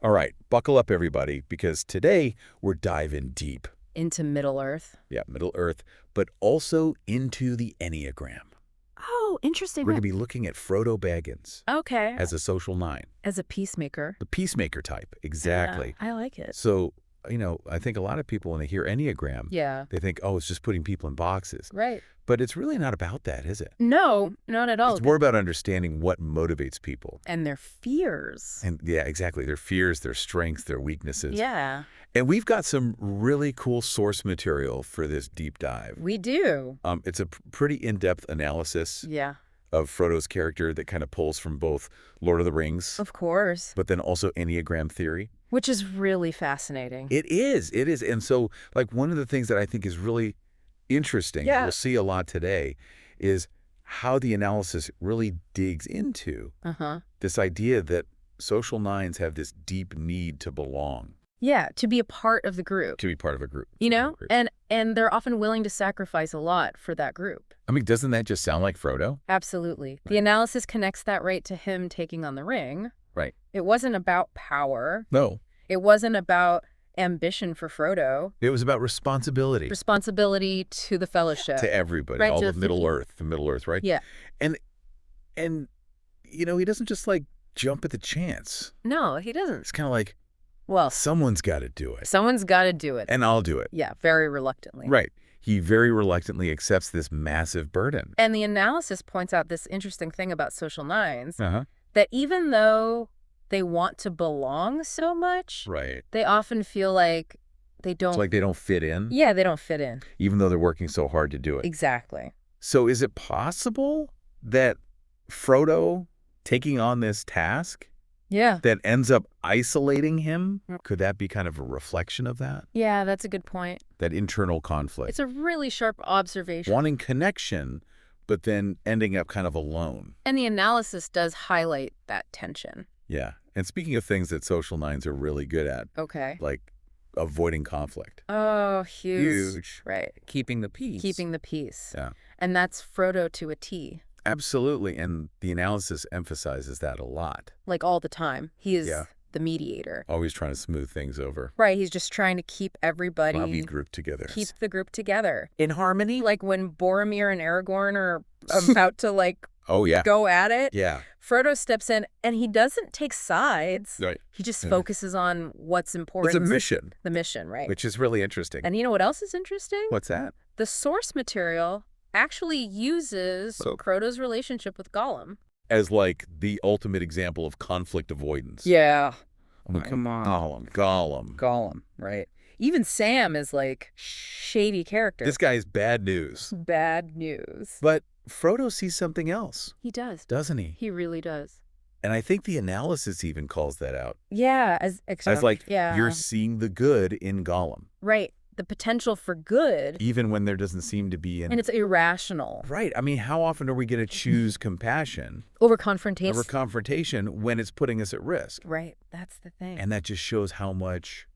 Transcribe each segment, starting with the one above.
All right, buckle up, everybody, because today we're diving deep. Into Middle Earth. Yeah, Middle Earth, but also into the Enneagram. Oh, interesting. We're going to be looking at Frodo Baggins Okay. as a social 9. As a peacemaker. The peacemaker type, exactly. I like it. So, I think a lot of people, when they hear Enneagram, Yeah. they think, oh, it's just putting people in boxes. Right. But it's really not about that, is it? No, not at all. It's more about understanding what motivates people. And their fears. And yeah, exactly. Their fears, their strengths, their weaknesses. Yeah. And we've got some really cool source material for this deep dive. We do. It's a pretty in-depth analysis Yeah. of Frodo's character that kind of pulls from both Lord of the Rings, Of course. but then also Enneagram theory. Which is really fascinating. It is. It is. And so, like, one of the things that I think is really interesting, Yeah. we'll see a lot today, is how the analysis really digs into this idea that social 9s have this deep need to belong. Yeah, to be a part of the group. To be part of a group. You know? And they're often willing to sacrifice a lot for that group. I mean, doesn't that just sound like Frodo? Absolutely. Right. The analysis connects that right to him taking on the ring. Right. It wasn't about power. No. It wasn't about ambition for Frodo. It was about responsibility. Responsibility to the fellowship. To everybody. Right, All to of Middle Earth. The Middle Earth, right? Yeah. And he doesn't just, like, jump at the chance. No, he doesn't. It's kind of like, Well, someone's got to do it. someone's got to do it. And I'll do it. Yeah, very reluctantly. Right. He very reluctantly accepts this massive burden. And the analysis points out this interesting thing about social 9s, Uh-huh. that even though they want to belong so much, Right. they often feel like they don't... It's like they don't fit in, Yeah, they don't fit in. even though they're working so hard to do it. Exactly. So is it possible that Frodo taking on this task Yeah. that ends up isolating him, Yep. could that be kind of a reflection of that? Yeah, that's a good point. That internal conflict. It's a really sharp observation. Wanting connection, but then ending up kind of alone. And the analysis does highlight that tension. Yeah. And speaking of things that social 9s are really good at, Okay. like avoiding conflict. Oh, huge. Huge. Right. Keeping the peace. Keeping the peace. Yeah. And that's Frodo to a T. Absolutely. And the analysis emphasizes that a lot. Like all the time. He is Yeah. the mediator. Always trying to smooth things over. Right. He's just trying to keep everybody... Lobby group together. Keep the group together. in harmony. Like when Boromir and Aragorn are about to, like, Oh, yeah. go at it, Yeah. Frodo steps in, and he doesn't take sides. Right. He just Yeah. focuses on what's important. It's a mission, The mission, right? which is really interesting. And you know what else is interesting? What's that? The source material actually uses Frodo's relationship with Gollum. As like the ultimate example of conflict avoidance. Yeah. Right. Come on. Gollum. Gollum, right? Even Sam is like shady character. This guy is bad news. Bad news. But Frodo sees something else, He does. doesn't he? He really does. And I think the analysis even calls that out. Yeah, as Like, yeah. you're seeing the good in Gollum, Right. The potential for good, even when there doesn't seem to be any. and it's irrational. Right. I mean, how often are we going to choose compassion Over confrontation. over confrontation when it's putting us at risk? Right. That's the thing. And that just shows how much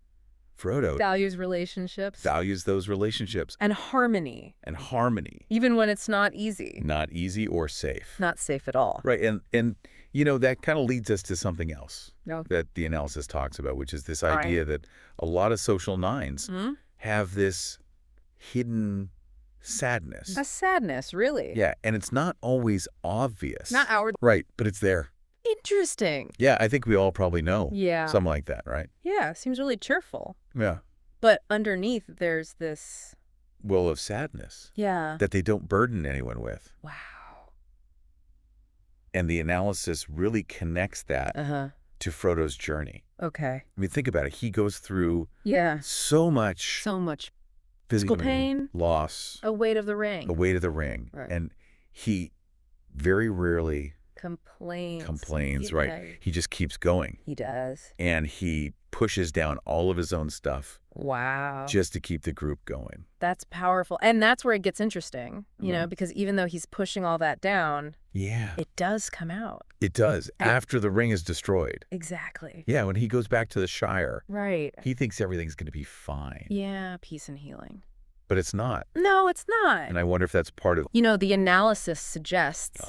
Frodo Values relationships. values those relationships And harmony. and harmony. Even when it's not easy. Not easy or safe. Not safe at all. Right. And that kind of leads us to something else No. that the analysis talks about, which is this right. idea that a lot of social 9s Hmm? have this hidden sadness. A sadness, really. Yeah. And it's not always obvious. Not our... Right. But it's there. Interesting. Yeah. I think we all probably know Yeah. something like that, right? Yeah, seems really cheerful. Yeah. But underneath, there's this... Will of sadness Yeah. that they don't burden anyone with. Wow. And the analysis really connects that Uh-huh. to Frodo's journey. Okay. I mean, think about it. He goes through Yeah. so much So much physical pain. loss, A weight of the ring. the weight of the ring. Right. And he very rarely Complains. right? Yeah, He just keeps going. he does. And he pushes down all of his own stuff Wow. just to keep the group going. That's powerful. And that's where it gets interesting, you know, Mhm. because even though he's pushing all that down, Yeah. it does come out. It does. After the ring is destroyed. Exactly. Yeah, when he goes back to the Shire, Right. he thinks everything's going to be fine. Yeah, peace and healing. But it's not. No, it's not. And I wonder if that's part of... The analysis suggests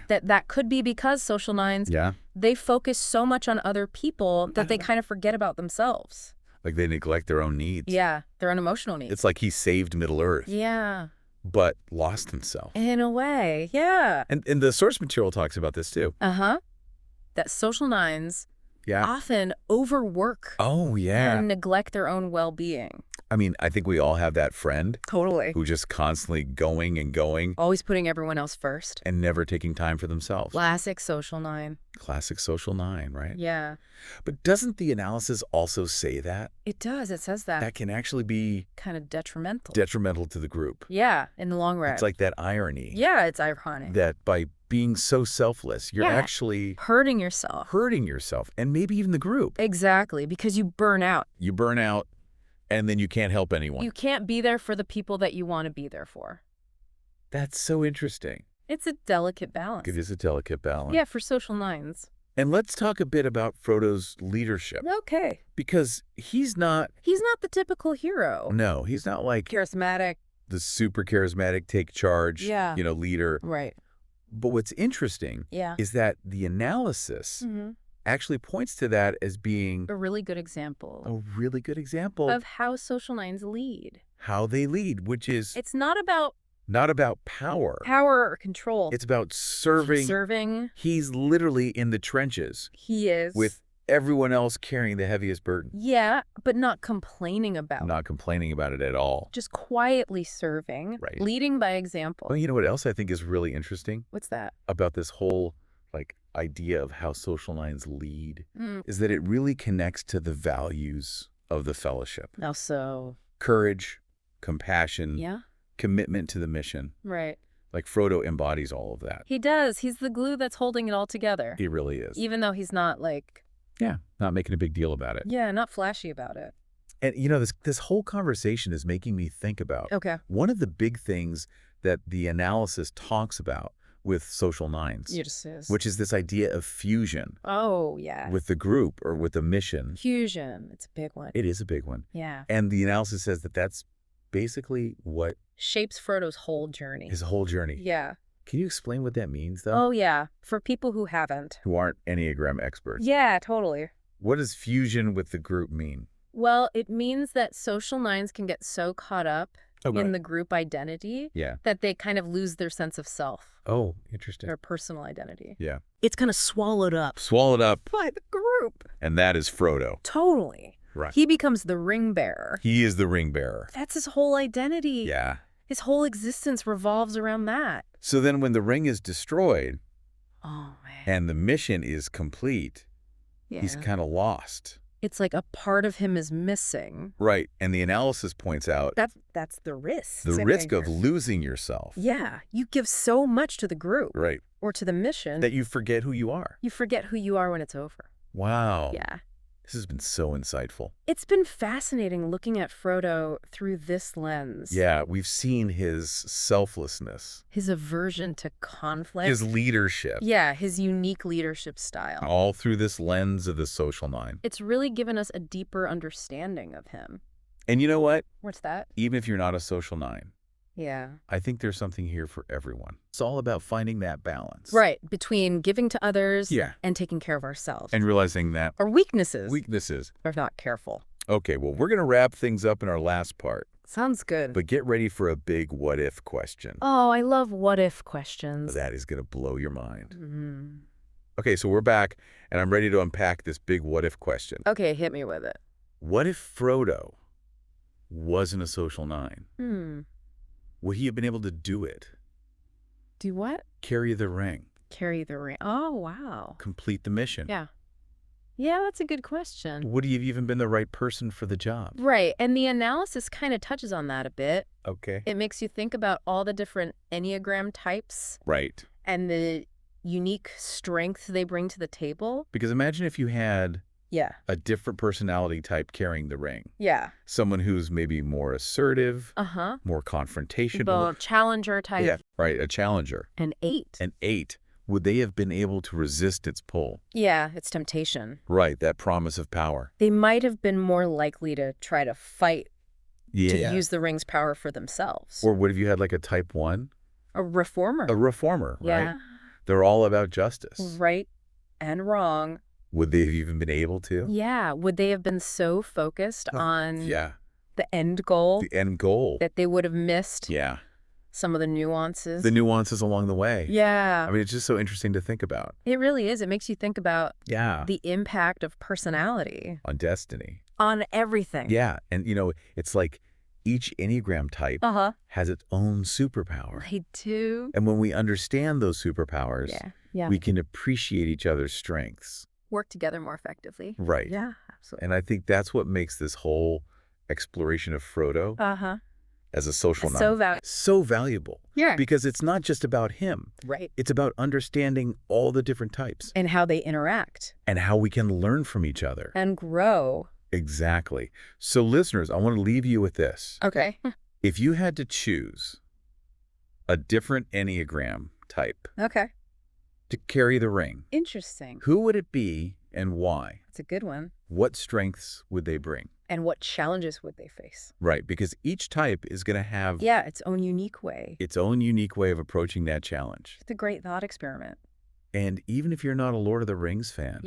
that could be because social nines, they focus so much on other people that they kind of forget about themselves. Like they neglect their own needs. Yeah, their own emotional needs. It's like he saved Middle-earth. Yeah. But lost himself. In a way, yeah. And the source material talks about this too. That social nines often overwork and neglect their own well-being. I mean, I think we all have that friend. Totally. Who just constantly going and going. Always putting everyone else first. And never taking time for themselves. Classic social nine. Classic social nine, right? Yeah. But doesn't the analysis also say that? It does. It says that. That can actually be... kind of detrimental. Detrimental to the group. Yeah, in the long run. It's like that irony. Yeah, it's ironic. That by being so selfless, you're actually... hurting yourself. Hurting yourself. And maybe even the group. Exactly, because you burn out. You burn out, and then you can't help anyone. You can't be there for the people that you want to be there for. That's so interesting. It's a delicate balance. It is a delicate balance. Yeah, for social nines. And let's talk a bit about Frodo's leadership. Okay. Because he's not... He's not the typical hero. No, he's not like... charismatic. The super charismatic, take charge, leader. Right. But what's interesting is that the analysis actually points to that as being... a really good example. A really good example. Of how social nines lead. How they lead, which is... It's not about... not about power. Power or control. It's about serving. Serving. He's literally in the trenches. He is. With everyone else carrying the heaviest burden. Yeah, but not complaining about it. Not complaining about it at all. Just quietly serving. Right. Leading by example. Well, you know what else I think is really interesting? What's that? About this whole, idea of how social nines lead is that it really connects to the values of the fellowship. How so? Courage, compassion. Yeah. Commitment to the mission. Right. Like Frodo embodies all of that. He does. He's the glue that's holding it all together. He really is. Even though he's not not making a big deal about it. Yeah, not flashy about it. And this whole conversation is making me think about one of the big things that the analysis talks about with social nines, which is this idea of fusion. Oh, yeah. With the group or with the mission. Fusion. It's a big one. It is a big one. Yeah. And the analysis says that that's basically what shapes Frodo's whole journey. His whole journey. Yeah. Can you explain what that means, though? Oh, yeah. For people who haven't. Who aren't Enneagram experts. Yeah, totally. What does fusion with the group mean? Well, it means that social nines can get so caught up in the group identity that they kind of lose their sense of self. Oh, interesting. Their personal identity. Yeah. It's kind of swallowed up. Swallowed up. By the group. And that is Frodo. Totally. Right. He becomes the ring bearer. He is the ring bearer. That's his whole identity. Yeah. His whole existence revolves around that. So then when the ring is destroyed, oh man, and the mission is complete, he's kind of lost. It's like a part of him is missing. Right. And the analysis points out that's the risk. The risk of losing yourself. Yeah. You give so much to the group. Right. Or to the mission. That you forget who you are. You forget who you are when it's over. Wow. Yeah. This has been so insightful. It's been fascinating looking at Frodo through this lens. Yeah, we've seen his selflessness. His aversion to conflict. His leadership. Yeah, his unique leadership style. All through this lens of the social nine. It's really given us a deeper understanding of him. And you know what? What's that? Even if you're not a social nine. Yeah. I think there's something here for everyone. It's all about finding that balance. Right. Between giving to others and taking care of ourselves. And realizing that our weaknesses are not careful. Okay, well, we're going to wrap things up in our last part. Sounds good. But get ready for a big what-if question. Oh, I love what-if questions. That is going to blow your mind. Mm-hmm. Okay, so we're back, and I'm ready to unpack this big what-if question. Okay, hit me with it. What if Frodo wasn't a social nine? Would he have been able to do it? Do what? Carry the ring. Carry the ring. Oh, wow. Complete the mission. Yeah. Yeah, that's a good question. Would he have even been the right person for the job? Right. And the analysis kind of touches on that a bit. Okay. It makes you think about all the different Enneagram types. Right. And the unique strength they bring to the table. Because imagine if you had a different personality type carrying the ring. Yeah. Someone who's maybe more assertive, more confrontational. Challenger type. Yeah, right, a challenger. An 8. An 8. Would they have been able to resist its pull? Yeah, its temptation. Right, that promise of power. They might have been more likely to try to fight to use the ring's power for themselves. Or what if you had like a type 1? A reformer. A reformer, right? Yeah. They're all about justice. Right and wrong. Would they have even been able to? Yeah. Would they have been so focused on the end goal? The end goal. That they would have missed some of the nuances. The nuances along the way. Yeah. I mean, it's just so interesting to think about. It really is. It makes you think about the impact of personality. On destiny. On everything. Yeah. And, it's like each Enneagram type has its own superpower. They do. And when we understand those superpowers, we can appreciate each other's strengths. Work together more effectively. Right. Yeah, absolutely. And I think that's what makes this whole exploration of Frodo as a social nine so valuable. Yeah. Because it's not just about him. Right. It's about understanding all the different types. And how they interact. And how we can learn from each other. And grow. Exactly. So listeners, I want to leave you with this. Okay. If you had to choose a different Enneagram type to carry the ring. Interesting. Who would it be and why? That's a good one. What strengths would they bring? And what challenges would they face? Right, because each type is going to have its own unique way. Its own unique way of approaching that challenge. It's a great thought experiment. And even if you're not a Lord of the Rings fan,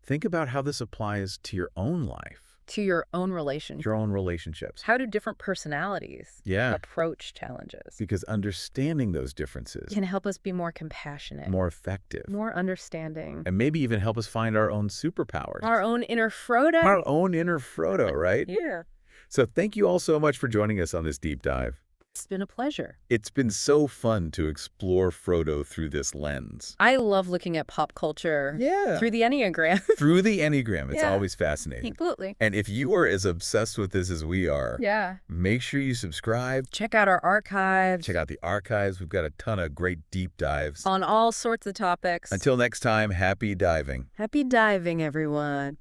think about how this applies to your own life. To your own relationship. Your own relationships. How do different personalities approach challenges? Because understanding those differences can help us be more compassionate. More effective. More understanding. And maybe even help us find our own superpowers. Our own inner Frodo. Our own inner Frodo, right? Yeah. So thank you all so much for joining us on this deep dive. It's been a pleasure. It's been so fun to explore Frodo through this lens. I love looking at pop culture through the Enneagram. Through the Enneagram. It's always fascinating. Absolutely. And if you are as obsessed with this as we are, make sure you subscribe. Check out our archives. Check out the archives. We've got a ton of great deep dives. On all sorts of topics. Until next time, happy diving. Happy diving, everyone.